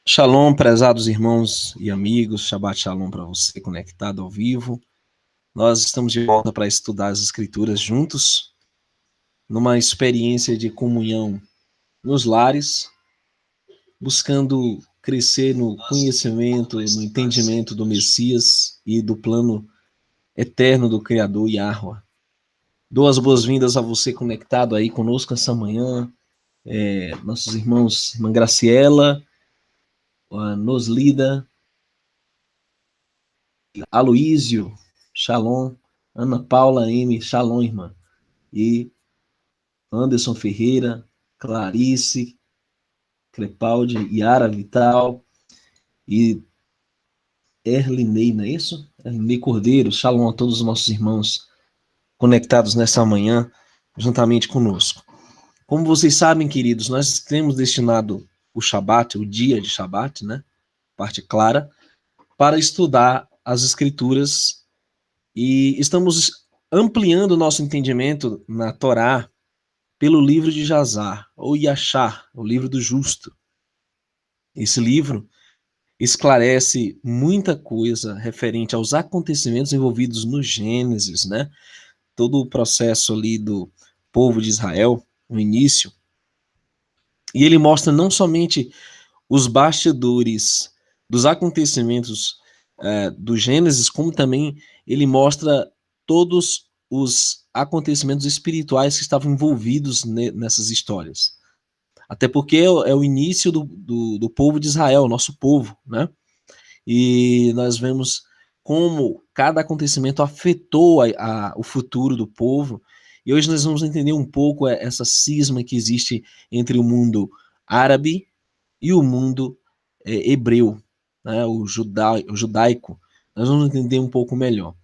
Shalom, prezados irmãos e amigos, Shabbat Shalom para você conectado ao vivo. Nós estamos de volta para estudar as Escrituras juntos, numa experiência de comunhão nos lares, buscando crescer no conhecimento, no entendimento do Messias e do plano eterno do Criador Yahweh. Dou as boas-vindas a você conectado aí conosco essa manhã, nossos irmãos, irmã Graciela, a Noslida, Aloísio, Shalom, Ana Paula M, Shalom, irmã, e Anderson Ferreira, Clarice, Crepaldi, Yara Vital e Erlinei, não é isso? Erlinei Cordeiro, Shalom a todos os nossos irmãos conectados nessa manhã, juntamente conosco. Como vocês sabem, queridos, nós temos destinado o Shabat, o dia de Shabat, né? Parte clara, para estudar as Escrituras e estamos ampliando o nosso entendimento na Torá pelo livro de Jazar, ou Yashar, o livro do justo. Esse livro esclarece muita coisa referente aos acontecimentos envolvidos no Gênesis, né? Todo o processo ali do povo de Israel, no início. E ele mostra não somente os bastidores dos acontecimentos do Gênesis, como também ele mostra todos os acontecimentos espirituais que estavam envolvidos nessas histórias. Até porque é o início do povo de Israel, nosso povo, né? E nós vemos como cada acontecimento afetou o futuro do povo. E hoje nós vamos entender um pouco essa cisma que existe entre o mundo árabe e o mundo hebreu, né? O judaico. Nós vamos entender um pouco melhor.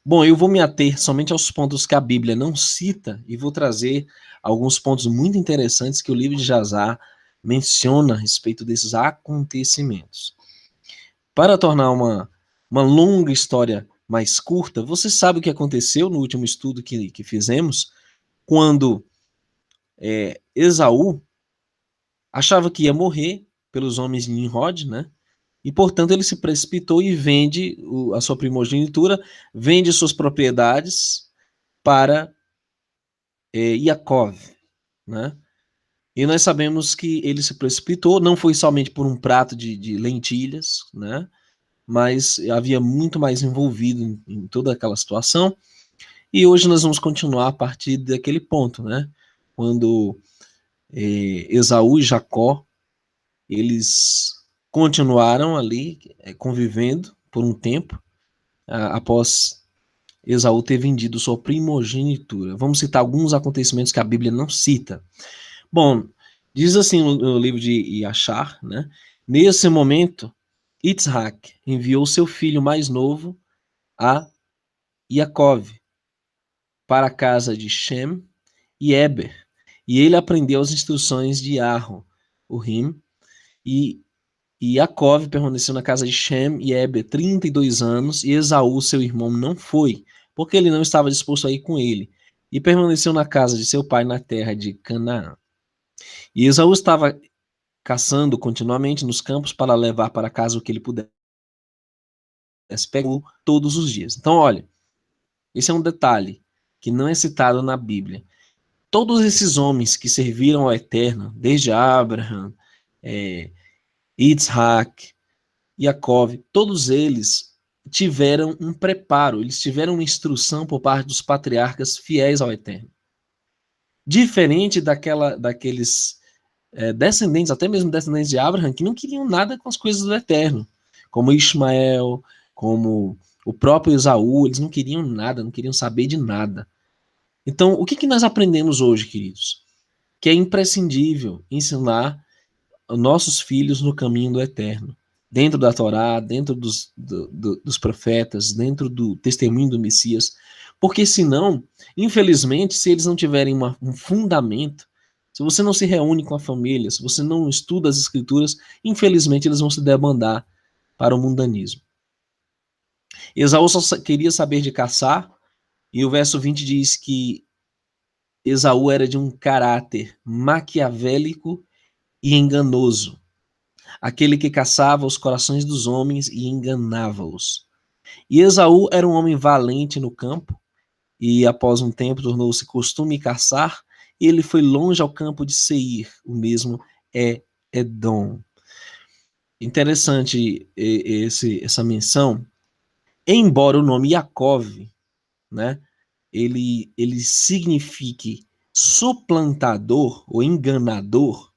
Bom, eu vou me ater somente aos pontos que a Bíblia não cita e vou trazer alguns pontos muito interessantes que o livro de Jazar menciona a respeito desses acontecimentos. Para tornar uma longa história mais curta, você sabe o que aconteceu no último estudo que fizemos, quando Esaú achava que ia morrer pelos homens de Nimrod, né? E, portanto, ele se precipitou e vende a sua primogenitura, vende suas propriedades para Yaakov, né? E nós sabemos que ele se precipitou, não foi somente por um prato de lentilhas, né? Mas havia muito mais envolvido em toda aquela situação. E hoje nós vamos continuar a partir daquele ponto, né? Quando Esaú e Jacó, eles continuaram ali convivendo por um tempo, após Esaú ter vendido sua primogenitura. Vamos citar alguns acontecimentos que a Bíblia não cita. Bom, diz assim no livro de Yashar, né? Nesse momento, Yitzhak enviou seu filho mais novo a Yaakov para a casa de Shem e Eber, e ele aprendeu as instruções de Arro, o Rim, e Yaakov permaneceu na casa de Shem e Eber 32 anos, e Esaú, seu irmão, não foi, porque ele não estava disposto a ir com ele, e permaneceu na casa de seu pai na terra de Canaã. E Esaú estava caçando continuamente nos campos para levar para casa o que ele pudesse pegar todos os dias. Então, olha, esse é um detalhe que não é citado na Bíblia. Todos esses homens que serviram ao Eterno, desde Abraham, Yitzhak, Yaakov, todos eles tiveram um preparo, eles tiveram uma instrução por parte dos patriarcas fiéis ao Eterno. Diferente daqueles descendentes, até mesmo descendentes de Abraham, que não queriam nada com as coisas do Eterno, como Ismael, como o próprio Esaú, eles não queriam nada, não queriam saber de nada. Então, o que nós aprendemos hoje, queridos? Que é imprescindível ensinar nossos filhos no caminho do Eterno, dentro da Torá, dentro dos profetas, dentro do testemunho do Messias, porque senão, infelizmente, se eles não tiverem um fundamento, se você não se reúne com a família, se você não estuda as escrituras, infelizmente eles vão se debandar para o mundanismo. Esaú só queria saber de caçar, e o verso 20 diz que Esaú era de um caráter maquiavélico e enganoso. aquele que caçava os corações dos homens e enganava-os. E Esaú era um homem valente no campo, e após um tempo tornou-se costume caçar, e ele foi longe ao campo de Seir, o mesmo é Edom. Interessante essa menção, embora o nome Yaakov, né, ele signifique suplantador ou enganador,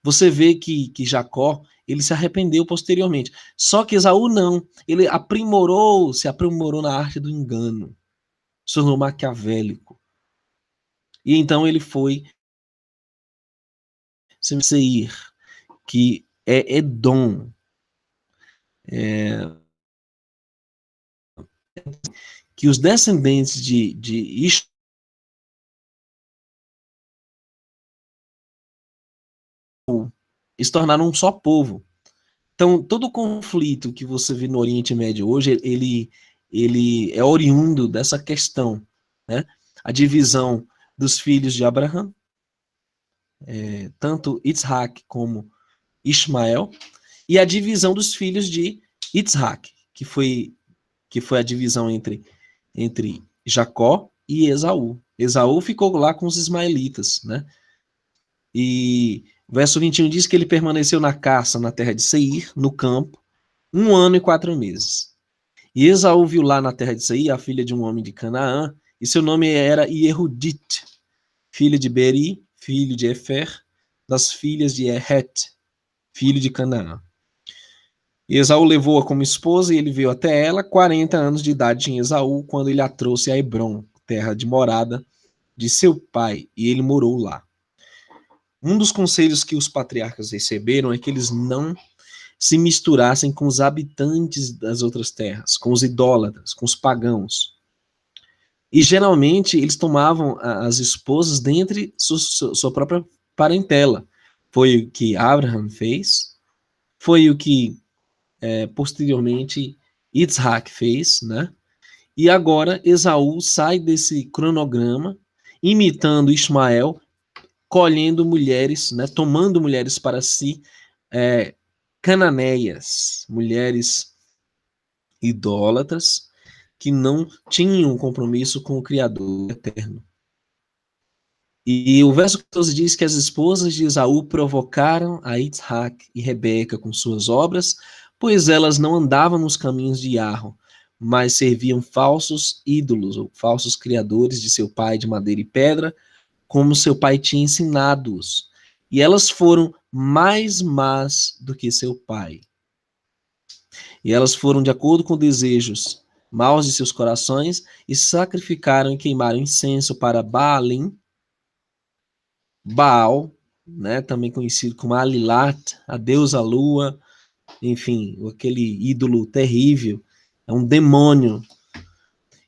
você vê que Jacó, ele se arrependeu posteriormente. Só que Esaú não, ele se aprimorou na arte do engano, se tornou maquiavélico. E então ele foi Seir, que é Edom. Que os descendentes de Ishmael se tornaram um só povo. Então, todo o conflito que você vê no Oriente Médio hoje, ele é oriundo dessa questão, né? A divisão dos filhos de Abraão, tanto Isaac como Ismael, e a divisão dos filhos de Isaac, que foi a divisão entre Jacó e Esaú. Esaú ficou lá com os ismaelitas, né? E o verso 21 diz que ele permaneceu na caça na terra de Seir, no campo, 1 ano e 4 meses. E Esaú viu lá na terra de Seir a filha de um homem de Canaã, e seu nome era Yehudit, filho de Beri, filho de Efer, das filhas de Het, filho de Canaã. E Esaú levou-a como esposa, e ele veio até ela. 40 anos de idade tinha Esaú, quando ele a trouxe a Hebrom, terra de morada de seu pai, e ele morou lá. Um dos conselhos que os patriarcas receberam é que eles não se misturassem com os habitantes das outras terras, com os idólatras, com os pagãos. E geralmente eles tomavam as esposas dentre sua própria parentela. Foi o que Abraham fez, foi o que posteriormente Isaac fez, né? E agora Esaú sai desse cronograma, imitando Ismael, colhendo mulheres, né? Tomando mulheres para si, cananeias, mulheres idólatras, que não tinham compromisso com o Criador eterno. E o verso 14 diz que as esposas de Esaú provocaram a Isaac e Rebeca com suas obras, pois elas não andavam nos caminhos de Yarro, mas serviam falsos ídolos, ou falsos criadores de seu pai de madeira e pedra, como seu pai tinha ensinado-os. E elas foram mais más do que seu pai. E elas foram de acordo com desejos maus de seus corações e sacrificaram e queimaram incenso para Baalim, Baal, né, também conhecido como Alilat, a deusa lua, enfim, aquele ídolo terrível, é um demônio.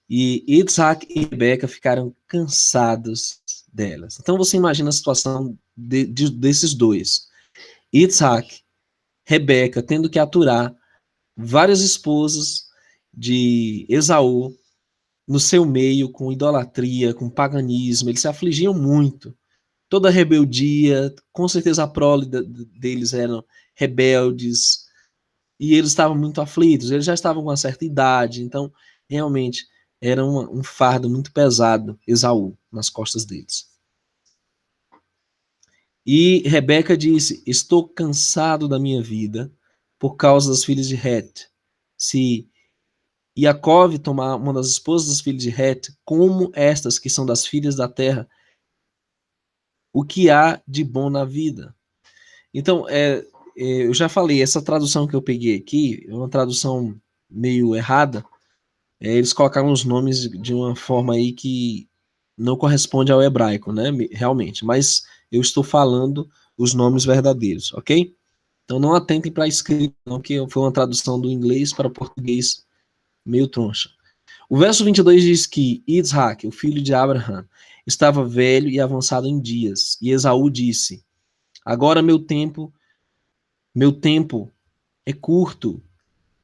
E Isaac e Rebeca ficaram cansados delas. Então você imagina a situação desses dois. Isaac, Rebeca, tendo que aturar várias esposas de Esaú no seu meio, com idolatria, com paganismo, eles se afligiam muito. Toda rebeldia, com certeza a prole deles eram rebeldes, e eles estavam muito aflitos, eles já estavam com uma certa idade, então realmente era um fardo muito pesado, Esaú, nas costas deles. E Rebeca disse: estou cansado da minha vida por causa das filhas de Het. Se Yaakov tomar uma das esposas dos filhos de Het, como estas que são das filhas da terra, o que há de bom na vida? Então, eu já falei, essa tradução que eu peguei aqui é uma tradução meio errada. Eles colocaram os nomes de uma forma aí que não corresponde ao hebraico, né? Realmente. Mas eu estou falando os nomes verdadeiros, ok? Então não atentem para a escrita, não, que foi uma tradução do inglês para o português meio troncha. O verso 22 diz que Isaac, o filho de Abraham, estava velho e avançado em dias. E Esaú disse: agora meu tempo é curto,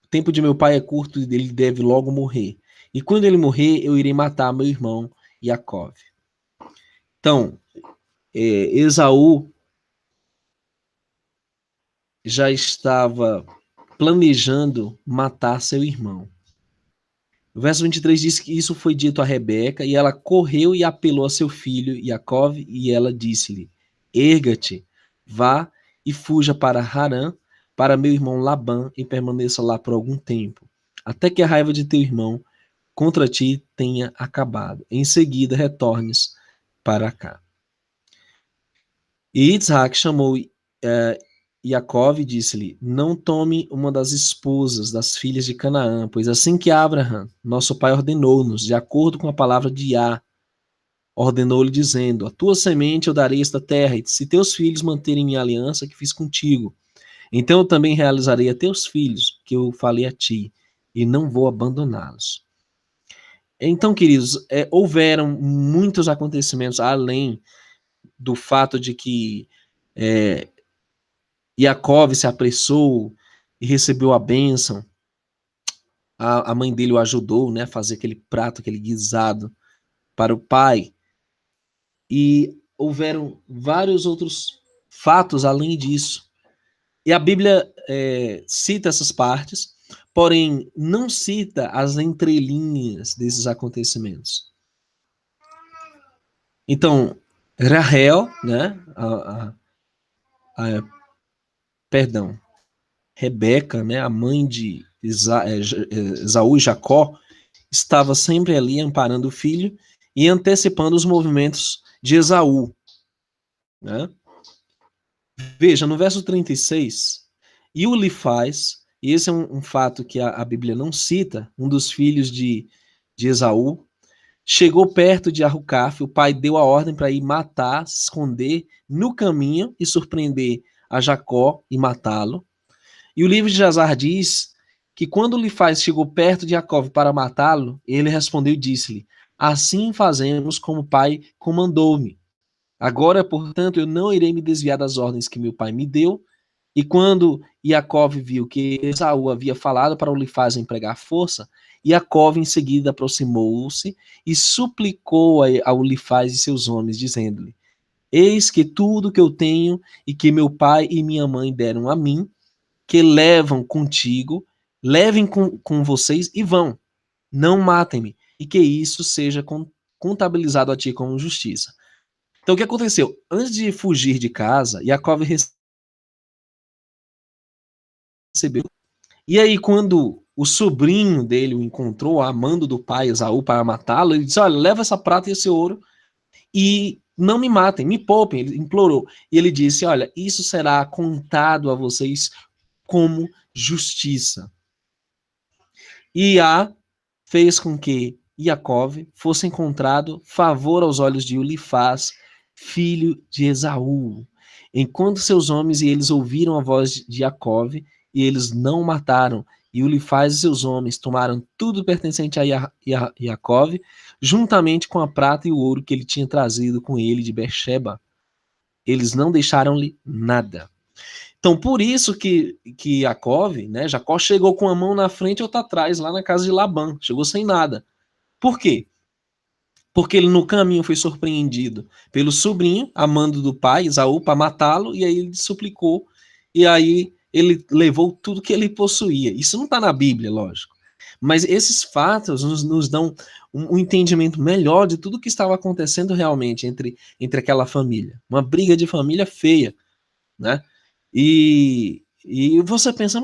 o tempo de meu pai é curto e ele deve logo morrer. E quando ele morrer, eu irei matar meu irmão Yaakov. Então, Esaú já estava planejando matar seu irmão. O verso 23 diz que isso foi dito a Rebeca, e ela correu e apelou a seu filho Jacó, e ela disse-lhe: Erga-te, vá e fuja para Harã, para meu irmão Labã, e permaneça lá por algum tempo, até que a raiva de teu irmão contra ti tenha acabado. Em seguida, retornes para cá. E Isaac chamou Jacó e disse-lhe: Não tome uma das esposas das filhas de Canaã, pois assim que Abraham, nosso pai, ordenou-nos, de acordo com a palavra de Yah, ordenou-lhe dizendo: A tua semente eu darei esta terra, e se teus filhos manterem minha aliança que fiz contigo, então eu também realizarei a teus filhos, que eu falei a ti, e não vou abandoná-los. Então, queridos, houveram muitos acontecimentos além do fato de que Jacó se apressou e recebeu a bênção. A mãe dele o ajudou, né, a fazer aquele prato, aquele guisado para o pai. E houveram vários outros fatos além disso. E a Bíblia cita essas partes, porém não cita as entrelinhas desses acontecimentos. Então, Rahel, né, perdão, Rebeca, né, a mãe de Esaú e Jacó, estava sempre ali amparando o filho e antecipando os movimentos de Esaú. Né? Veja, no verso 36, e o Elifaz, e esse é um fato que a Bíblia não cita, um dos filhos de Esaú, chegou perto de Arrucaf, o pai deu a ordem para ir matar, se esconder no caminho e surpreender a Jacó e matá-lo. E o livro de Jazar diz que quando Elifaz chegou perto de Jacó para matá-lo, ele respondeu e disse-lhe: Assim fazemos como o pai comandou-me. Agora, portanto, eu não irei me desviar das ordens que meu pai me deu. E quando Jacó viu que Esaú havia falado para Elifaz empregar força, Jacó em seguida aproximou-se e suplicou a Elifaz e seus homens, dizendo-lhe: Eis que tudo que eu tenho e que meu pai e minha mãe deram a mim, que levam contigo, levem com vocês e vão. Não matem-me, e que isso seja contabilizado a ti como justiça. Então, o que aconteceu? Antes de fugir de casa, Jacó recebeu. E aí, quando o sobrinho dele o encontrou, amando do pai Esaú para matá-lo, ele disse: Olha, leva essa prata e esse ouro e não me matem, me poupem. Ele implorou. E ele disse: Olha, isso será contado a vocês como justiça. E Iá fez com que Jacó fosse encontrado favor aos olhos de Elifaz, filho de Esaú. Enquanto seus homens e eles ouviram a voz de Jacó, e eles não o mataram, e Elifaz e seus homens tomaram tudo pertencente a Jacó, juntamente com a prata e o ouro que ele tinha trazido com ele de Beersheba. Eles não deixaram-lhe nada. Então, por isso que Jacó, né, Jacó chegou com a mão na frente e outra atrás, lá na casa de Labã. Chegou sem nada. Por quê? Porque ele no caminho foi surpreendido pelo sobrinho, amando do pai, Esaú, para matá-lo, e aí ele suplicou, e aí ele levou tudo que ele possuía. Isso não está na Bíblia, lógico. Mas esses fatos nos dão um entendimento melhor de tudo que estava acontecendo realmente entre aquela família. Uma briga de família feia, né? E você pensa,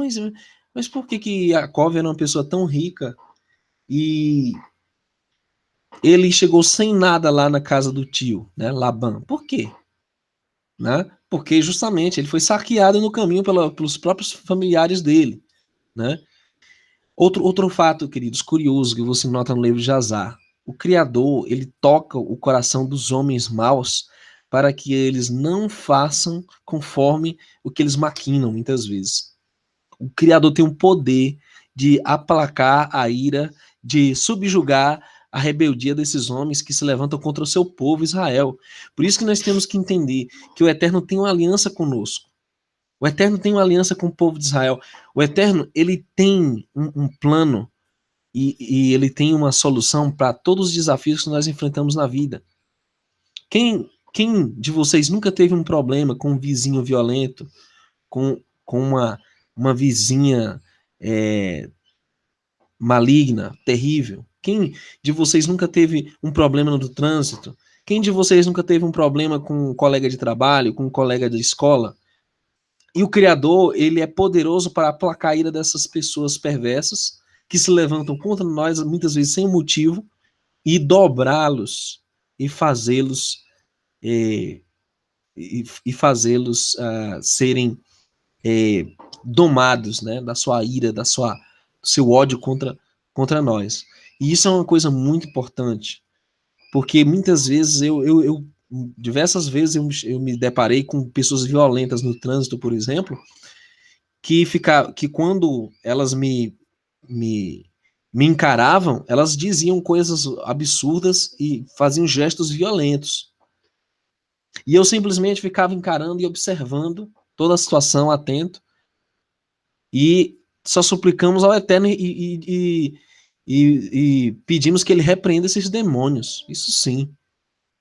mas por que Jacó era uma pessoa tão rica e ele chegou sem nada lá na casa do tio, né, Labã? Por quê? Né? Porque justamente ele foi saqueado no caminho pelos próprios familiares dele, né? Outro fato, queridos, curioso que você nota no livro de Jazar. O Criador, ele toca o coração dos homens maus para que eles não façam conforme o que eles maquinam muitas vezes. O Criador tem um poder de aplacar a ira, de subjugar a rebeldia desses homens que se levantam contra o seu povo Israel. Por isso que nós temos que entender que o Eterno tem uma aliança conosco. O Eterno tem uma aliança com o povo de Israel. O Eterno, ele tem um plano e ele tem uma solução para todos os desafios que nós enfrentamos na vida. Quem de vocês nunca teve um problema com um vizinho violento, com com uma vizinha maligna, terrível? Quem de vocês nunca teve um problema no trânsito? Quem de vocês nunca teve um problema com um colega de trabalho, com um colega de escola? E o Criador, ele é poderoso para aplacar a ira dessas pessoas perversas que se levantam contra nós, muitas vezes sem motivo, e dobrá-los e fazê-los e fazê-los serem domados, né, da sua ira, do seu ódio contra nós. E isso é uma coisa muito importante, porque muitas vezes diversas vezes eu me deparei com pessoas violentas no trânsito, por exemplo, que quando elas me, me encaravam, elas diziam coisas absurdas e faziam gestos violentos. E eu simplesmente ficava encarando e observando toda a situação, atento, e só suplicamos ao Eterno e pedimos que ele repreenda esses demônios. Isso sim.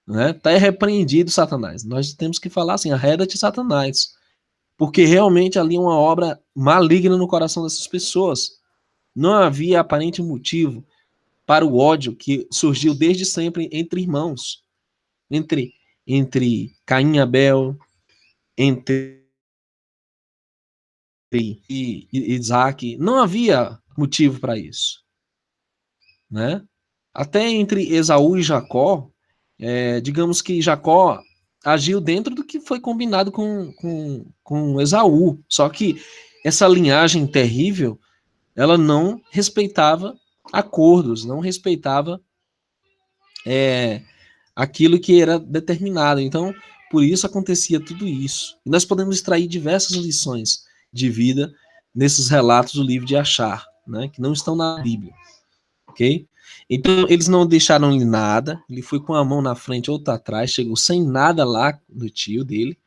Né? Tá repreendido, Satanás. Nós temos que falar assim, arreda-te, Satanás. Porque realmente ali é uma obra maligna no coração dessas pessoas. Não havia aparente motivo para o ódio que surgiu desde sempre entre irmãos. Entre Caim e Abel, entre Isaac. Não havia motivo para isso. Né? Até entre Esaú e Jacó, digamos que Jacó agiu dentro do que foi combinado com Esaú. Só que essa linhagem terrível, ela não respeitava acordos, não respeitava aquilo que era determinado. Então, por isso acontecia tudo isso. E nós podemos extrair diversas lições de vida nesses relatos do livro de Achar, né, que não estão na Bíblia. Ok? Então, eles não deixaram-lhe nada, ele foi com a mão na frente, outra atrás, chegou sem nada lá do tio dele.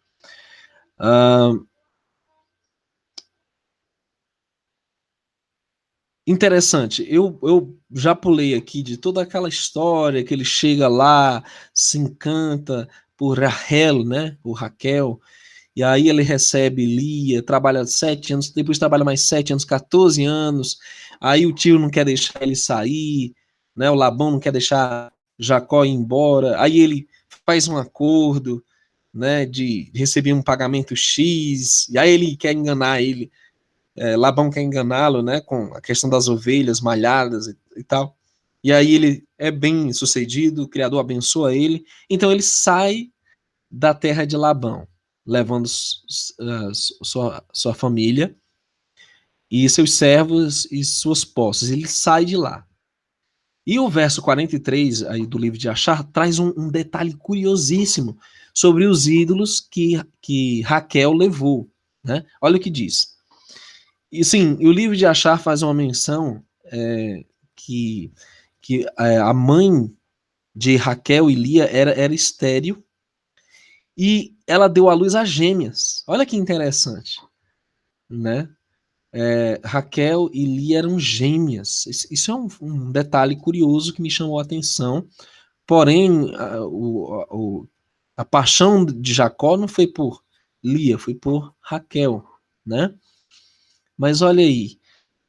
Interessante, eu já pulei aqui de toda aquela história que ele chega lá, se encanta por Rahel, né, por Raquel, e aí ele recebe Lia, trabalha 7 anos, depois trabalha mais 7 anos, 14 anos, aí o tio não quer deixar ele sair, né, o Labão não quer deixar Jacó ir embora, aí ele faz um acordo, né, de receber um pagamento X, e aí ele quer enganar ele, Labão quer enganá-lo, né, com a questão das ovelhas malhadas e tal, e aí ele é bem sucedido, o Criador abençoa ele, então ele sai da terra de Labão, levando sua família e seus servos e suas posses. Ele sai de lá. E o verso 43 aí do livro de Achar traz um detalhe curiosíssimo sobre os ídolos que Raquel levou. Né? Olha o que diz. E sim, o livro de Achar faz uma menção que a mãe de Raquel e Lia era estéril, e ela deu à luz a gêmeas. Olha que interessante, né? Raquel e Lia eram gêmeas. Isso é um detalhe curioso que me chamou a atenção. Porém, a paixão de Jacó não foi por Lia, foi por Raquel, né? Mas olha aí,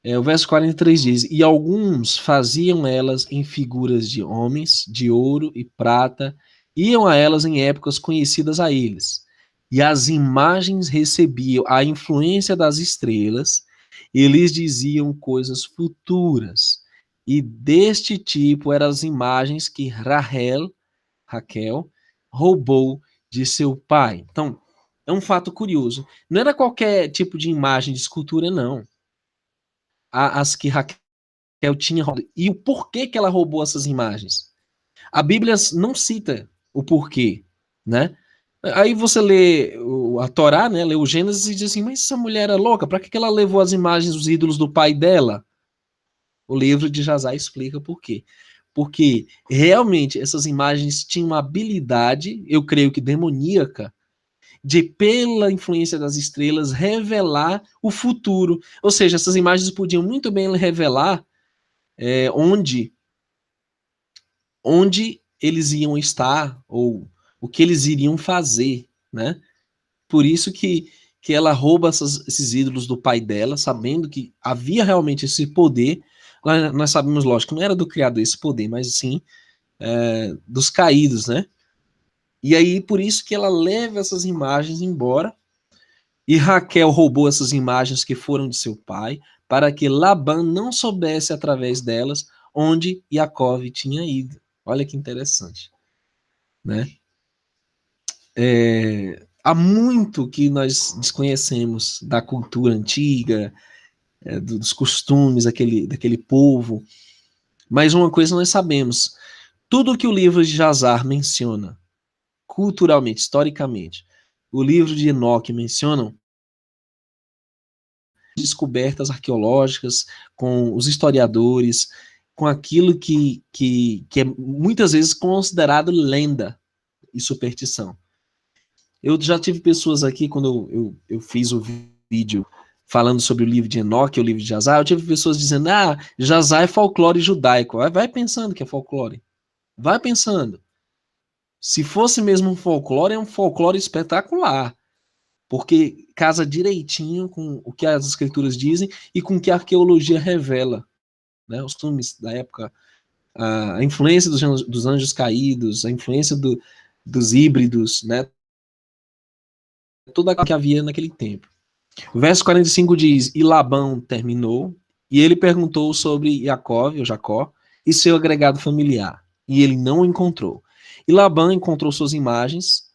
o verso 43 diz: E alguns faziam elas em figuras de homens, de ouro e prata, iam a elas em épocas conhecidas a eles. E as imagens recebiam a influência das estrelas, e lhes diziam coisas futuras. E deste tipo eram as imagens que Raquel, roubou de seu pai. Então, é um fato curioso. Não era qualquer tipo de imagem de escultura, não. As que Raquel tinha roubado. E o porquê que ela roubou essas imagens? A Bíblia não cita o porquê, né? Aí você lê a Torá, né? Lê o Gênesis e diz assim, mas essa mulher era louca, para que ela levou as imagens dos ídolos do pai dela? O livro de Jazá explica por quê. Porque realmente essas imagens tinham uma habilidade, eu creio que demoníaca, de, pela influência das estrelas, revelar o futuro. Ou seja, essas imagens podiam muito bem revelar onde eles iam estar ou o que eles iriam fazer, né? Por isso que ela rouba esses ídolos do pai dela, sabendo que havia realmente esse poder. Nós sabemos, lógico, que não era do Criador esse poder, mas sim dos caídos, né? E aí, por isso que ela leva essas imagens embora, e Raquel roubou essas imagens que foram de seu pai, para que Labã não soubesse através delas onde Jacó tinha ido. Olha que interessante, né? Há muito que nós desconhecemos da cultura antiga, dos costumes daquele povo, mas uma coisa nós sabemos: tudo que o livro de Jazar menciona, culturalmente, historicamente, o livro de Enoque mencionam descobertas arqueológicas, com os historiadores, com aquilo que é muitas vezes considerado lenda e superstição. Eu já tive pessoas aqui, quando eu fiz o vídeo falando sobre o livro de Enoque, o livro de Jazar, eu tive pessoas dizendo, Jazar é folclore judaico. Vai pensando que é folclore. Vai pensando. Se fosse mesmo um folclore, é um folclore espetacular, porque casa direitinho com o que as escrituras dizem e com o que a arqueologia revela, né? Os costumes da época, a influência dos anjos caídos, a influência dos híbridos, né? Tudo aquilo que havia naquele tempo. O verso 45 diz, e Labão terminou, e ele perguntou sobre Jacó, e seu agregado familiar, e ele não o encontrou. E Labão encontrou suas imagens,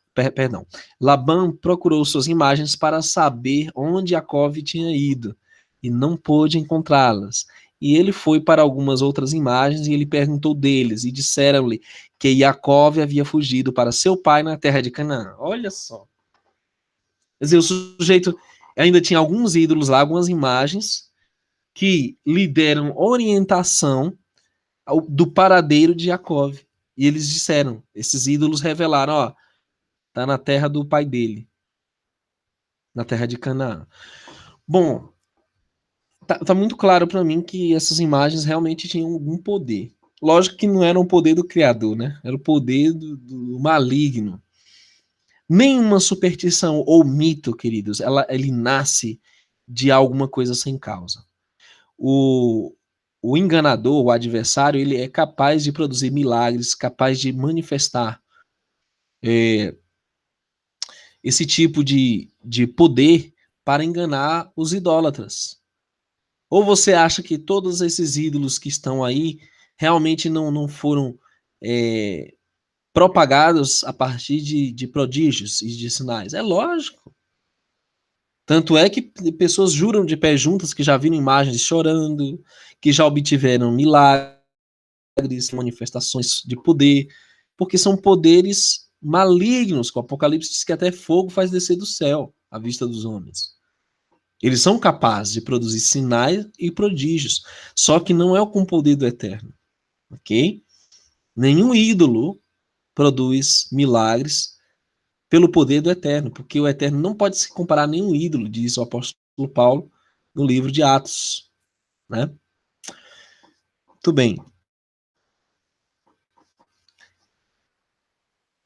Labão procurou suas imagens para saber onde Jacó tinha ido, e não pôde encontrá-las. E ele foi para algumas outras imagens, e ele perguntou deles, e disseram-lhe que Jacó havia fugido para seu pai na terra de Canaã. Olha só. Quer dizer, o sujeito ainda tinha alguns ídolos lá, algumas imagens, que lhe deram orientação do paradeiro de Jacó. E eles disseram, esses ídolos revelaram, ó, tá na terra do pai dele, na terra de Canaã. Bom, tá muito claro para mim que essas imagens realmente tinham algum poder. Lógico que não era o poder do Criador, né? Era o poder do maligno. Nenhuma superstição ou mito, queridos, ele nasce de alguma coisa sem causa. O enganador, o adversário, ele é capaz de produzir milagres, capaz de manifestar esse tipo de poder para enganar os idólatras. Ou você acha que todos esses ídolos que estão aí realmente não foram propagados a partir de prodígios e de sinais? É lógico. Tanto é que pessoas juram de pé juntas que já viram imagens chorando, que já obtiveram milagres, manifestações de poder, porque são poderes malignos, que o Apocalipse diz que até fogo faz descer do céu à vista dos homens. Eles são capazes de produzir sinais e prodígios, só que não é com o poder do Eterno, ok? Nenhum ídolo produz milagres pelo poder do Eterno, porque o Eterno não pode se comparar a nenhum ídolo, diz o apóstolo Paulo no livro de Atos, né? Muito bem.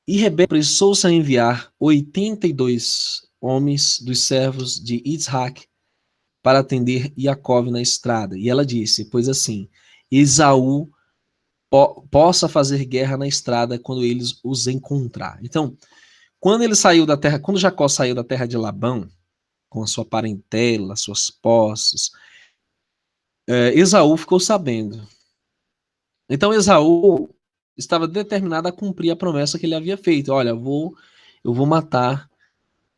E Rebeca apressou-se a enviar 82 homens dos servos de Isaac para atender Jacó na estrada. E ela disse, pois assim, Esaú possa fazer guerra na estrada quando eles os encontrar. Então, quando Jacó saiu da terra de Labão, com a sua parentela, suas posses, Esaú ficou sabendo. Então Esaú estava determinado a cumprir a promessa que ele havia feito. Olha, eu vou matar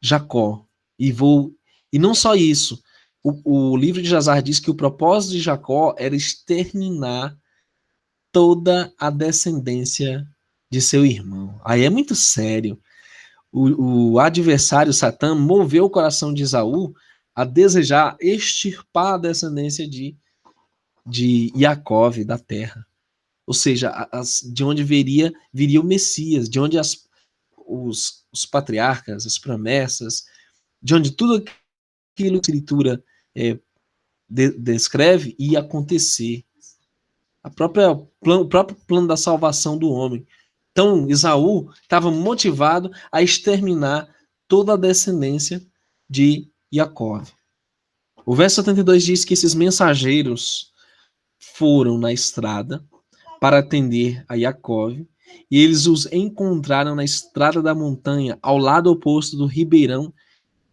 Jacó. E não só isso. O livro de Jazar diz que o propósito de Jacó era exterminar toda a descendência de seu irmão. Aí é muito sério. O adversário Satã moveu o coração de Esaú a desejar extirpar a descendência de Jacó da terra. Ou seja, de onde viria o Messias, de onde os patriarcas, as promessas, de onde tudo aquilo que a Escritura descreve ia acontecer. O próprio plano da salvação do homem. Então, Esaú estava motivado a exterminar toda a descendência de Jacó. O verso 72 diz que esses mensageiros foram na estrada para atender a Jacó, e eles os encontraram na estrada da montanha, ao lado oposto do ribeirão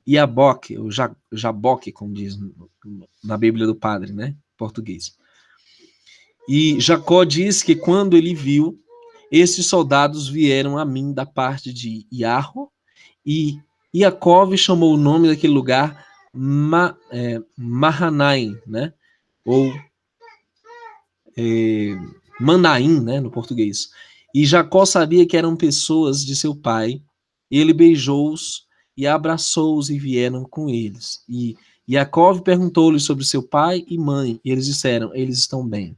Iaboque, ou Jaboque, como diz na Bíblia do Padre, né, português. E Jacó diz que quando ele viu, esses soldados vieram a mim da parte de Iarro, e Iacov chamou o nome daquele lugar Mahanaim, né, ou Manaim, né, no português. E Jacó sabia que eram pessoas de seu pai, e ele beijou-os e abraçou-os e vieram com eles. E Jacó perguntou-lhes sobre seu pai e mãe, e eles disseram, eles estão bem.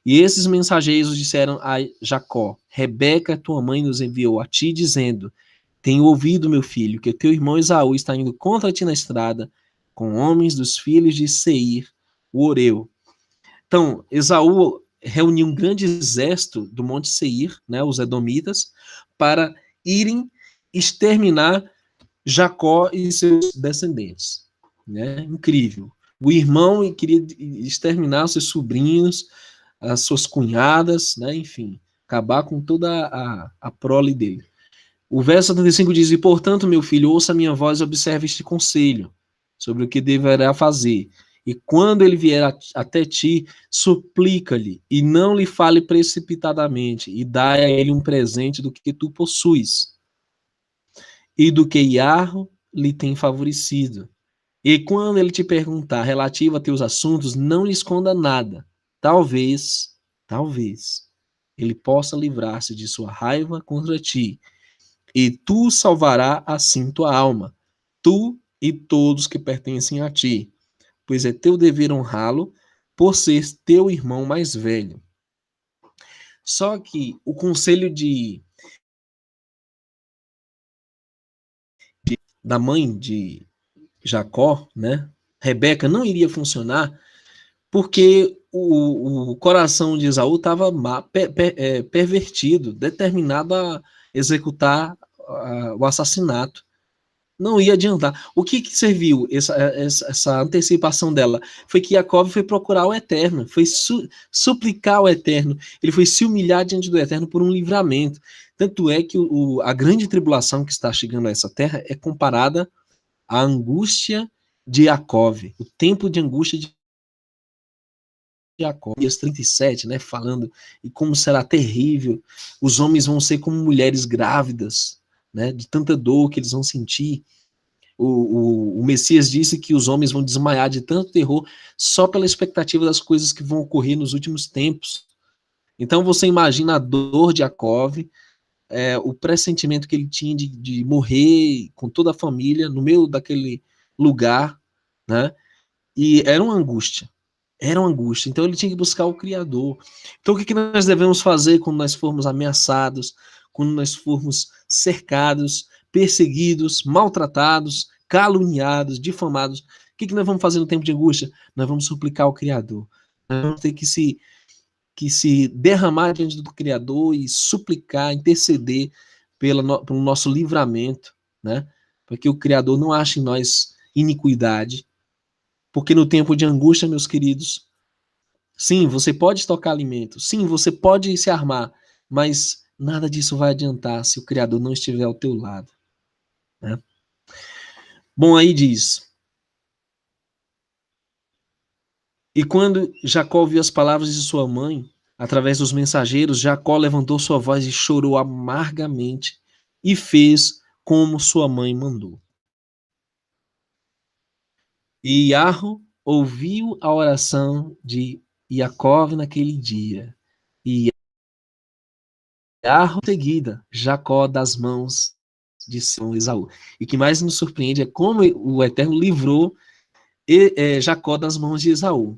E esses mensageiros disseram a Jacó, Rebeca, tua mãe, nos enviou a ti, dizendo, tenho ouvido, meu filho, que teu irmão Esaú está indo contra ti na estrada, com homens dos filhos de Seir, o Oreu. Então, Esaú reuniu um grande exército do Monte Seir, né, os edomitas, para irem exterminar Jacó e seus descendentes. Né? Incrível. O irmão queria exterminar seus sobrinhos, as suas cunhadas, né? Enfim, acabar com toda a prole dele. O verso 75 diz, e portanto, meu filho, ouça a minha voz e observe este conselho sobre o que deverá fazer. E quando ele vier até ti, suplica-lhe, e não lhe fale precipitadamente, e dá a ele um presente do que tu possuis, e do que Iarro lhe tem favorecido. E quando ele te perguntar relativo a teus assuntos, não lhe esconda nada. Talvez, ele possa livrar-se de sua raiva contra ti, e tu salvará assim tua alma, tu e todos que pertencem a ti, pois é teu dever honrá-lo, por ser teu irmão mais velho. Só que o conselho da mãe de Jacó, né, Rebeca, não iria funcionar, porque o coração de Esaú estava pervertido, determinado a executar o assassinato. Não ia adiantar. O que serviu essa antecipação dela? Foi que Jacob foi procurar o Eterno, foi suplicar o Eterno, ele foi se humilhar diante do Eterno por um livramento. Tanto é que a grande tribulação que está chegando a essa terra é comparada à angústia de Jacob, o tempo de angústia de Jacó, Dias 37, né, falando e como será terrível, os homens vão ser como mulheres grávidas, né, de tanta dor que eles vão sentir. O Messias disse que os homens vão desmaiar de tanto terror só pela expectativa das coisas que vão ocorrer nos últimos tempos. Então você imagina a dor de Jacó, o pressentimento que ele tinha de morrer com toda a família no meio daquele lugar, né? E era uma angústia. Era uma angústia. Então ele tinha que buscar o Criador. Então o que nós devemos fazer quando nós formos ameaçados, quando nós formos cercados, perseguidos, maltratados, caluniados, difamados? O que nós vamos fazer no tempo de angústia? Nós vamos suplicar ao Criador. Nós vamos ter que se derramar diante do Criador e suplicar, interceder pelo nosso livramento, né? Para que o Criador não ache em nós iniquidade. Porque no tempo de angústia, meus queridos, sim, você pode estocar alimento, sim, você pode se armar, mas nada disso vai adiantar se o Criador não estiver ao teu lado. Né? Bom, aí diz, e quando Jacó ouviu as palavras de sua mãe, através dos mensageiros, Jacó levantou sua voz e chorou amargamente e fez como sua mãe mandou. E Iarro ouviu a oração de Jacó naquele dia. E Iarro seguida, Jacó das mãos de São Esaú. E o que mais nos surpreende é como o Eterno livrou Jacó das mãos de Esaú.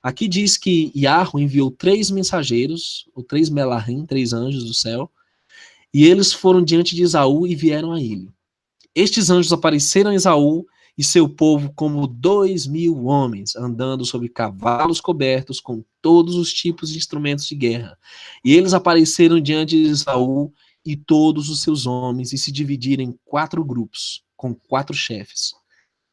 Aqui diz que Iarro enviou 3 mensageiros, ou 3 melahim, 3 anjos do céu, e eles foram diante de Esaú e vieram a ele. Estes anjos apareceram a Esaú e seu povo como 2.000 homens, andando sobre cavalos cobertos com todos os tipos de instrumentos de guerra. E eles apareceram diante de Esaú e todos os seus homens, e se dividiram em 4 grupos, com 4 chefes.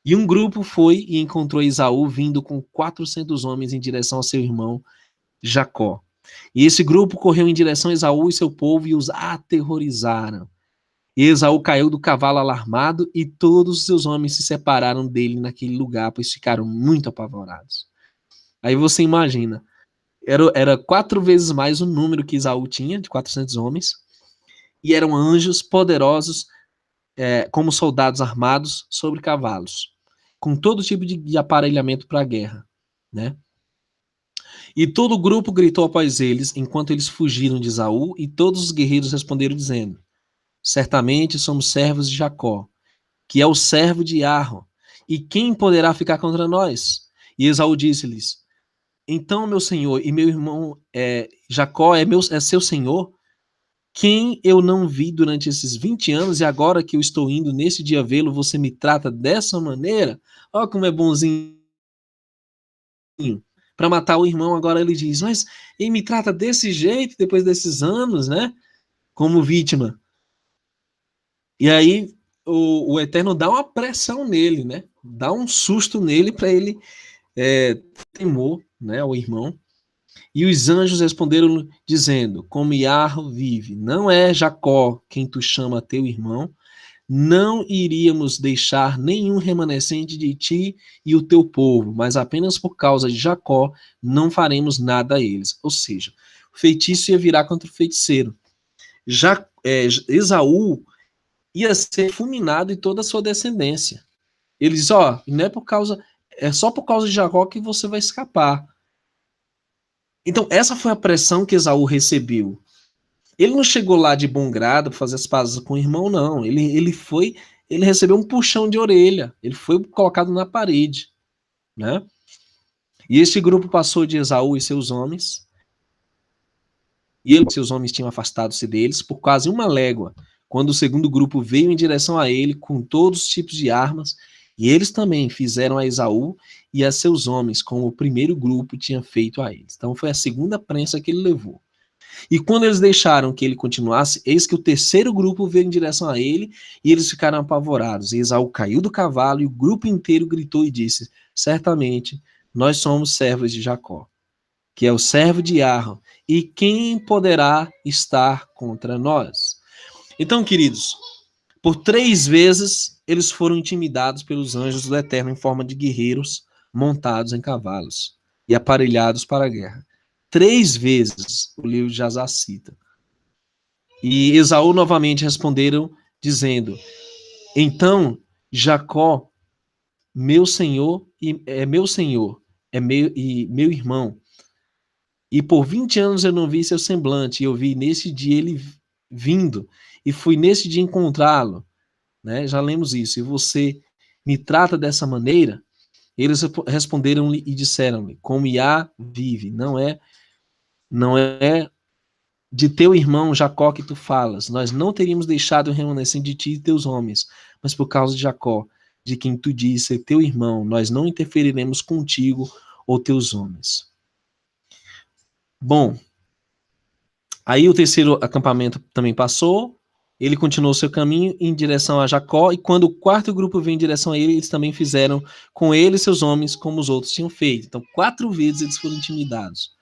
E um grupo foi e encontrou Esaú vindo com 400 homens em direção ao seu irmão Jacó. E esse grupo correu em direção a Esaú e seu povo e os aterrorizaram. E Esaú caiu do cavalo alarmado e todos os seus homens se separaram dele naquele lugar, pois ficaram muito apavorados. Aí você imagina, era 4 vezes mais o número que Esaú tinha, de 400 homens, e eram anjos poderosos, como soldados armados sobre cavalos, com todo tipo de aparelhamento para a guerra, né? E todo o grupo gritou após eles, enquanto eles fugiram de Esaú, e todos os guerreiros responderam dizendo: certamente somos servos de Jacó, que é o servo de Arro, e quem poderá ficar contra nós? E Esaú disse-lhes: então, meu senhor e meu irmão Jacó é seu senhor, quem eu não vi durante esses 20 anos, e agora que eu estou indo nesse dia vê-lo, você me trata dessa maneira? Olha como é bonzinho. Para matar o irmão, agora ele diz, mas ele me trata desse jeito, depois desses anos, né? Como vítima. E aí o Eterno dá uma pressão nele, né? Dá um susto nele para ele temor, né, ao irmão. E os anjos responderam dizendo, como Iarro vive, não é Jacó quem tu chama teu irmão, não iríamos deixar nenhum remanescente de ti e o teu povo, mas apenas por causa de Jacó não faremos nada a eles. Ou seja, o feitiço ia virar contra o feiticeiro. Esaú ia ser fulminado e toda a sua descendência. Ele diz, não é por causa, é só por causa de Jacó que você vai escapar. Então, essa foi a pressão que Esaú recebeu. Ele não chegou lá de bom grado para fazer as pazes com o irmão, não. Ele recebeu um puxão de orelha. Ele foi colocado na parede, né? E este grupo passou de Esaú e seus homens, e ele e seus homens tinham afastado-se deles por quase uma légua, quando o segundo grupo veio em direção a ele com todos os tipos de armas, e eles também fizeram a Esaú e a seus homens, como o primeiro grupo tinha feito a eles. Então foi a segunda prensa que ele levou. E quando eles deixaram que ele continuasse, eis que o terceiro grupo veio em direção a ele, e eles ficaram apavorados. E Esaú caiu do cavalo, e o grupo inteiro gritou e disse, certamente, nós somos servos de Jacó, que é o servo de Arro, e quem poderá estar contra nós? Então, queridos, por 3 vezes eles foram intimidados pelos anjos do Eterno em forma de guerreiros montados em cavalos e aparelhados para a guerra. 3 vezes o livro de Jasar cita. E Esaú novamente responderam, dizendo, então Jacó, meu senhor, é meu irmão, e por 20 anos eu não vi seu semblante, e eu vi nesse dia ele vindo, e fui nesse dia encontrá-lo, né? Já lemos isso, e você me trata dessa maneira? Eles responderam-lhe e disseram-lhe, como Iá vive, não é de teu irmão Jacó que tu falas, nós não teríamos deixado o remanescente de ti e teus homens, mas por causa de Jacó, de quem tu disse, teu irmão, nós não interferiremos contigo ou teus homens. Bom, aí o terceiro acampamento também passou, ele continuou seu caminho em direção a Jacó, e quando o quarto grupo veio em direção a ele, eles também fizeram com ele e seus homens como os outros tinham feito. Então, 4 vezes eles foram intimidados.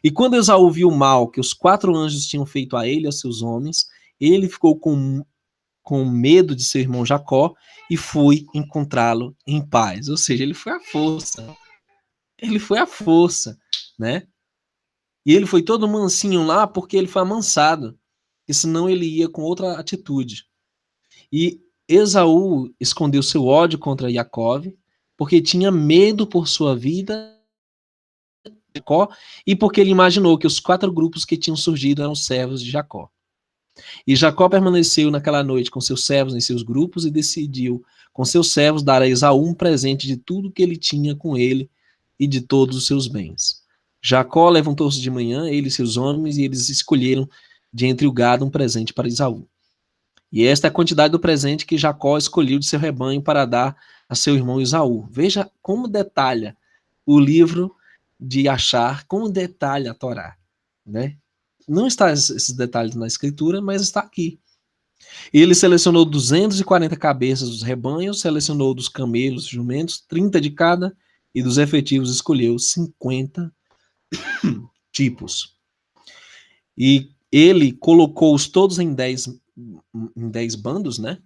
E quando Esaú viu o mal que os 4 anjos tinham feito a ele e a seus homens, ele ficou com medo de seu irmão Jacó e foi encontrá-lo em paz. Ou seja, ele foi à força. Ele foi à força, né? E ele foi todo mansinho lá porque ele foi amansado, e senão ele ia com outra atitude. E Esaú escondeu seu ódio contra Jacó, porque tinha medo por sua vida, Jacó, e porque ele imaginou que os 4 grupos que tinham surgido eram servos de Jacó. E Jacó permaneceu naquela noite com seus servos em seus grupos e decidiu, com seus servos, dar a Esaú um presente de tudo que ele tinha com ele e de todos os seus bens. Jacó levantou-se de manhã, ele e seus homens, e eles escolheram de entre o gado um presente para Esaú. E esta é a quantidade do presente que Jacó escolheu de seu rebanho para dar a seu irmão Esaú. Veja como detalha o livro de Achar, como detalha a Torá, né? Não está esses detalhes na escritura, mas está aqui. Ele selecionou 240 cabeças dos rebanhos, selecionou dos camelos, jumentos, 30 de cada, e dos efetivos escolheu 50 tipos. E ele colocou-os todos em 10 bandos, né?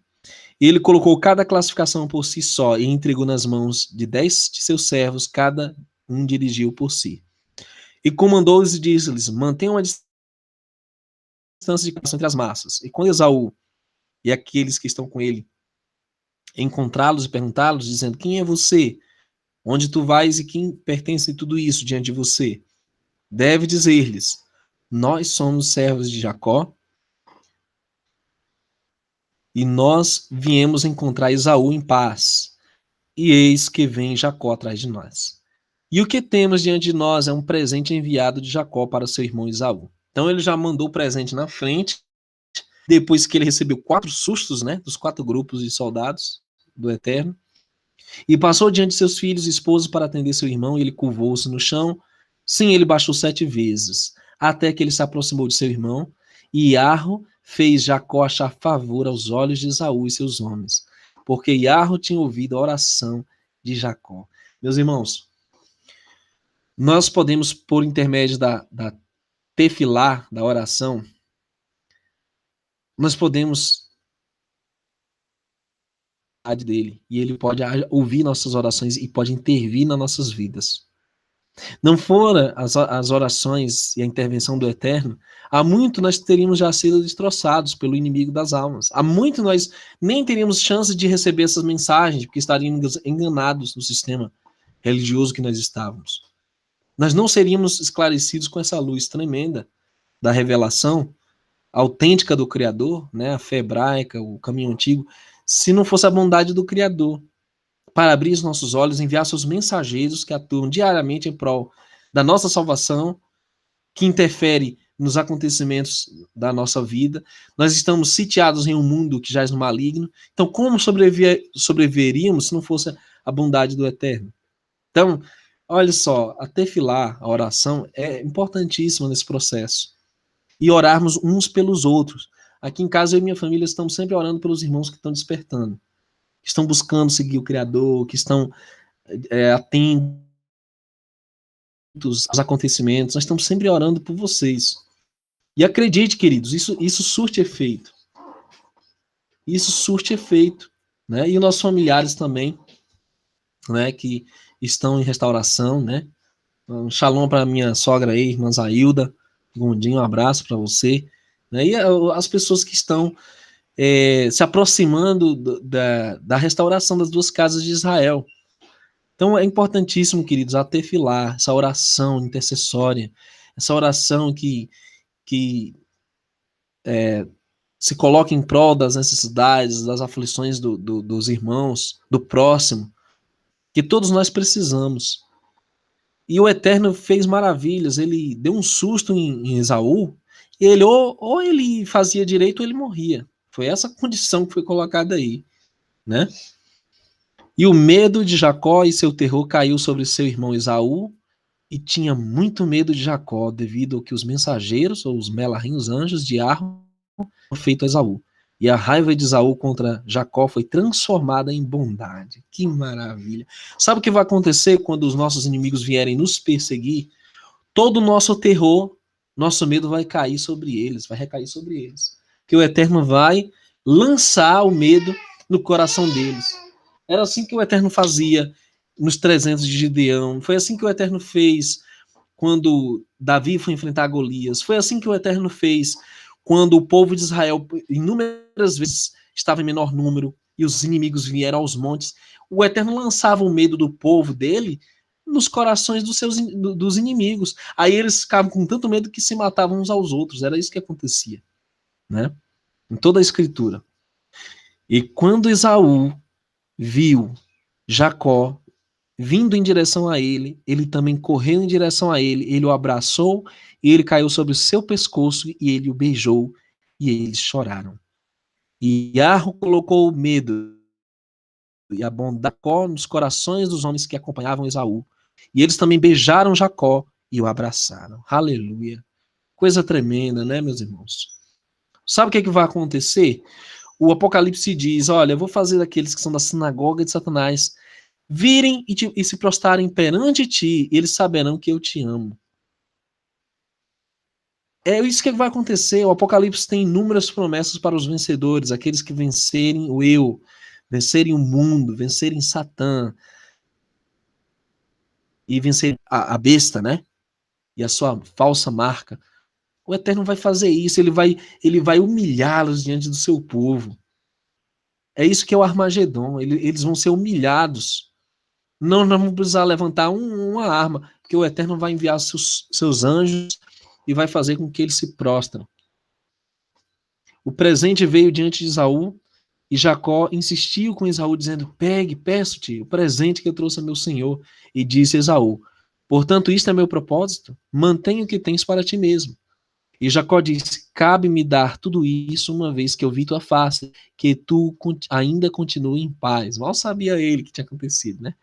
E ele colocou cada classificação por si só e entregou nas mãos de 10 de seus servos, cada um dirigiu por si. E comandou-os e disse-lhes: mantenham uma distância de entre as massas. E quando Esaú e aqueles que estão com ele encontrá-los e perguntá-los, dizendo: quem é você? Onde tu vais e quem pertence a tudo isso diante de você? Deve dizer-lhes: nós somos servos de Jacó e nós viemos encontrar Esaú em paz. E eis que vem Jacó atrás de nós. E o que temos diante de nós é um presente enviado de Jacó para seu irmão Esaú. Então ele já mandou o presente na frente, depois que ele recebeu 4 sustos, né, dos 4 grupos de soldados do Eterno, e passou diante de seus filhos e esposos para atender seu irmão, e ele curvou-se no chão. Sim, ele baixou 7 vezes, até que ele se aproximou de seu irmão, e Iarro fez Jacó achar favor aos olhos de Esaú e seus homens, porque Iarro tinha ouvido a oração de Jacó. Meus irmãos, nós podemos, por intermédio da tefilá, da oração, nós podemos dele, e ele pode ouvir nossas orações e pode intervir nas nossas vidas. Não fora as orações e a intervenção do Eterno, há muito nós teríamos já sido destroçados pelo inimigo das almas. Há muito nós nem teríamos chance de receber essas mensagens, porque estaríamos enganados no sistema religioso que nós estávamos. Nós não seríamos esclarecidos com essa luz tremenda da revelação autêntica do Criador, né, a fé hebraica, o caminho antigo, se não fosse a bondade do Criador, para abrir os nossos olhos, enviar seus mensageiros que atuam diariamente em prol da nossa salvação, que interfere nos acontecimentos da nossa vida. Nós estamos sitiados em um mundo que jaz no maligno. Então, como sobreviveríamos se não fosse a bondade do Eterno? Então, olha só, a tefilá, a oração, é importantíssima nesse processo. E orarmos uns pelos outros. Aqui em casa, eu e minha família estamos sempre orando pelos irmãos que estão despertando, que estão buscando seguir o Criador, que estão atentos aos acontecimentos. Nós estamos sempre orando por vocês. E acredite, queridos, isso surte efeito. Isso surte efeito. Né? E os nossos familiares também, né, que estão em restauração. Né? Um shalom para minha sogra aí, irmã Zailda. Gondinho, um abraço para você. Né? E as pessoas que estão se aproximando da restauração das 2 casas de Israel. Então é importantíssimo, queridos, a tefilá, essa oração intercessória, essa oração que se coloca em prol das necessidades, das aflições dos irmãos, do próximo, que todos nós precisamos. E o Eterno fez maravilhas, ele deu um susto em Esaú, e ele ou ele fazia direito ou ele morria. Foi essa condição que foi colocada aí, né? E o medo de Jacó e seu terror caiu sobre seu irmão Esaú, e tinha muito medo de Jacó, devido ao que os mensageiros, ou os melahim, os anjos de Arro, tinham feito a Esaú. E a raiva de Esaú contra Jacó foi transformada em bondade. Que maravilha. Sabe o que vai acontecer quando os nossos inimigos vierem nos perseguir? Todo o nosso terror, nosso medo vai cair sobre eles, vai recair sobre eles. Que o Eterno vai lançar o medo no coração deles. Era assim que o Eterno fazia nos 300 de Gideão. Foi assim que o Eterno fez quando Davi foi enfrentar Golias. Foi assim que o Eterno fez quando o povo de Israel, inúmeras vezes, estava em menor número e os inimigos vieram aos montes. O Eterno lançava o medo do povo dele nos corações dos inimigos. Aí eles ficavam com tanto medo que se matavam uns aos outros. Era isso que acontecia, né? Em toda a escritura. E quando Esaú viu Jacó vindo em direção a ele, ele também correu em direção a ele, ele o abraçou, e ele caiu sobre o seu pescoço, e ele o beijou, e eles choraram. E Arro colocou o medo e a bondade nos corações dos homens que acompanhavam Esaú, e eles também beijaram Jacó e o abraçaram. Aleluia. Coisa tremenda, né, meus irmãos? Sabe o que vai acontecer? O Apocalipse diz, olha, eu vou fazer aqueles que são da sinagoga de Satanás virem e se prostrarem perante ti, e eles saberão que eu te amo. É isso que vai acontecer. O Apocalipse tem inúmeras promessas para os vencedores, aqueles que vencerem o eu, vencerem o mundo, vencerem Satã e vencerem a besta, né? E a sua falsa marca. O Eterno vai fazer isso, ele vai humilhá-los diante do seu povo. É isso que é o Armagedon, eles vão ser humilhados. Não vamos precisar levantar uma arma, porque o Eterno vai enviar seus anjos e vai fazer com que eles se prostrem. O presente veio diante de Esaú, e Jacó insistiu com Esaú, dizendo, peço-te o presente que eu trouxe a meu senhor. E disse Esaú, portanto isto é meu propósito, mantenha o que tens para ti mesmo. E Jacó disse, cabe-me dar tudo isso uma vez que eu vi tua face, que tu ainda continue em paz. Mal sabia ele que tinha acontecido, né?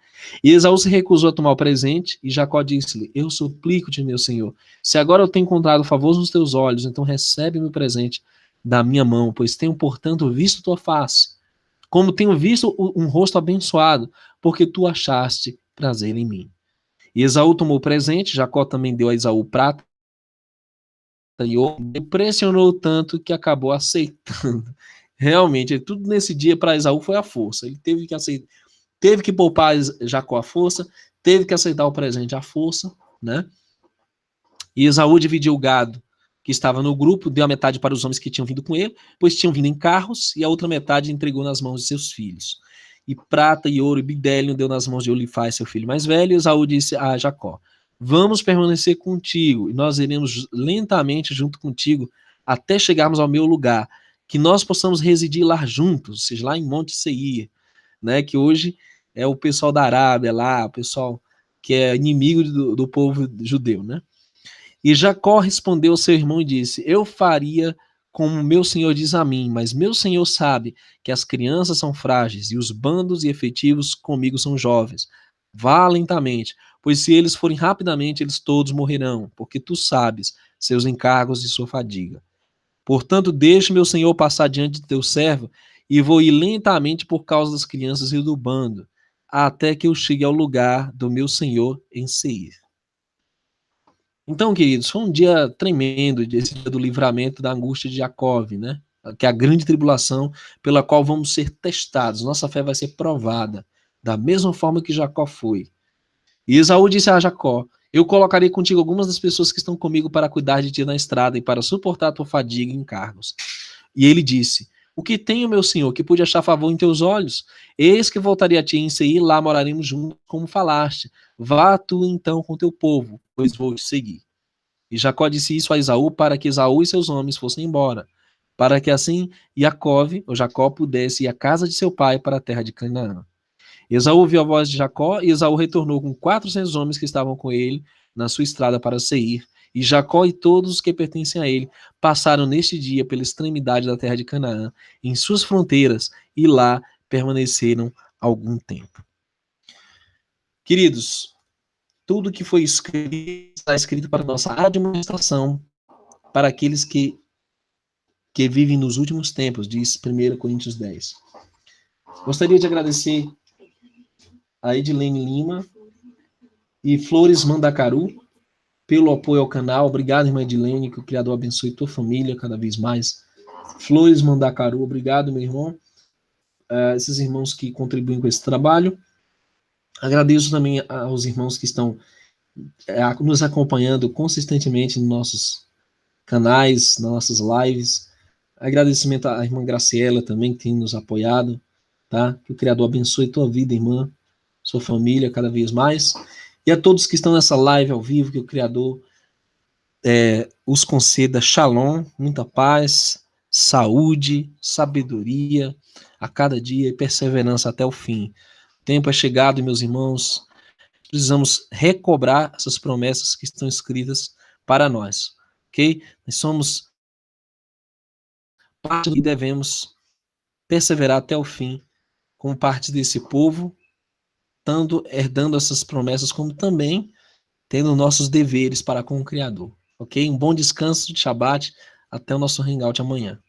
E Esaú se recusou a tomar o presente, e Jacó disse-lhe, eu suplico-te, meu senhor, se agora eu tenho encontrado favor nos teus olhos, então recebe meu presente da minha mão, pois tenho, portanto, visto tua face, como tenho visto um rosto abençoado, porque tu achaste prazer em mim. E Esaú tomou o presente, Jacó também deu a Esaú prata, e impressionou tanto que acabou aceitando. Realmente, tudo nesse dia para Esaú foi a força. Ele teve que aceitar, teve que poupar Jacó a força, teve que aceitar o presente à força, né? E Esaú dividiu o gado que estava no grupo, deu a metade para os homens que tinham vindo com ele, pois tinham vindo em carros, e a outra metade entregou nas mãos de seus filhos. E prata e ouro e bidélio deu nas mãos de Olifaz, seu filho mais velho, e Esaú disse a Jacó, vamos permanecer contigo, e nós iremos lentamente junto contigo até chegarmos ao meu lugar, que nós possamos residir lá juntos, ou seja, lá em Monte Seir, né, que hoje é o pessoal da Arábia lá, o pessoal que é inimigo do povo judeu, né? E Jacó respondeu ao seu irmão e disse, eu faria como meu senhor diz a mim, mas meu senhor sabe que as crianças são frágeis e os bandos e efetivos comigo são jovens. Vá lentamente, pois se eles forem rapidamente, eles todos morrerão, porque tu sabes seus encargos e sua fadiga. Portanto, deixe meu senhor passar diante de teu servo e vou ir lentamente por causa das crianças e do bando, até que eu chegue ao lugar do meu senhor em Seir. Então, queridos, foi um dia tremendo, esse dia do livramento da angústia de Jacó, né? Que é a grande tribulação pela qual vamos ser testados. Nossa fé vai ser provada, da mesma forma que Jacó foi. E Esaú disse a Jacó, eu colocarei contigo algumas das pessoas que estão comigo para cuidar de ti na estrada e para suportar a tua fadiga e encargos. E ele disse, o que tenho, meu senhor, que pude achar favor em teus olhos? Eis que voltarei a ti em Seir, lá moraremos juntos, como falaste. Vá tu então com teu povo, pois vou te seguir. E Jacó disse isso a Esaú para que Esaú e seus homens fossem embora, para que assim Jacó pudesse ir à casa de seu pai para a terra de Canaã. Esaú ouviu a voz de Jacó e Esaú retornou com 400 homens que estavam com ele na sua estrada para Seir. E Jacó e todos os que pertencem a ele passaram neste dia pela extremidade da terra de Canaã, em suas fronteiras, e lá permaneceram algum tempo. Queridos, tudo que foi escrito está escrito para nossa administração, para aqueles que vivem nos últimos tempos, diz 1 Coríntios 10. Gostaria de agradecer a Edilene Lima e Flores Mandacaru pelo apoio ao canal. Obrigado, irmã Edilene, que o Criador abençoe tua família cada vez mais. Flores Mandacaru, obrigado, meu irmão. Esses irmãos que contribuem com esse trabalho. Agradeço também aos irmãos que estão nos acompanhando consistentemente nos nossos canais, nas nossas lives. Agradecimento à irmã Graciela também, que tem nos apoiado, tá? Que o Criador abençoe tua vida, irmã, sua família, cada vez mais. E a todos que estão nessa live ao vivo, que o Criador os conceda shalom, muita paz, saúde, sabedoria a cada dia e perseverança até o fim. O tempo é chegado, meus irmãos, precisamos recobrar essas promessas que estão escritas para nós, ok? Nós somos parte e devemos perseverar até o fim como parte desse povo, tanto herdando essas promessas, como também tendo nossos deveres para com o Criador, ok? Um bom descanso de Shabbat, até o nosso hangout amanhã.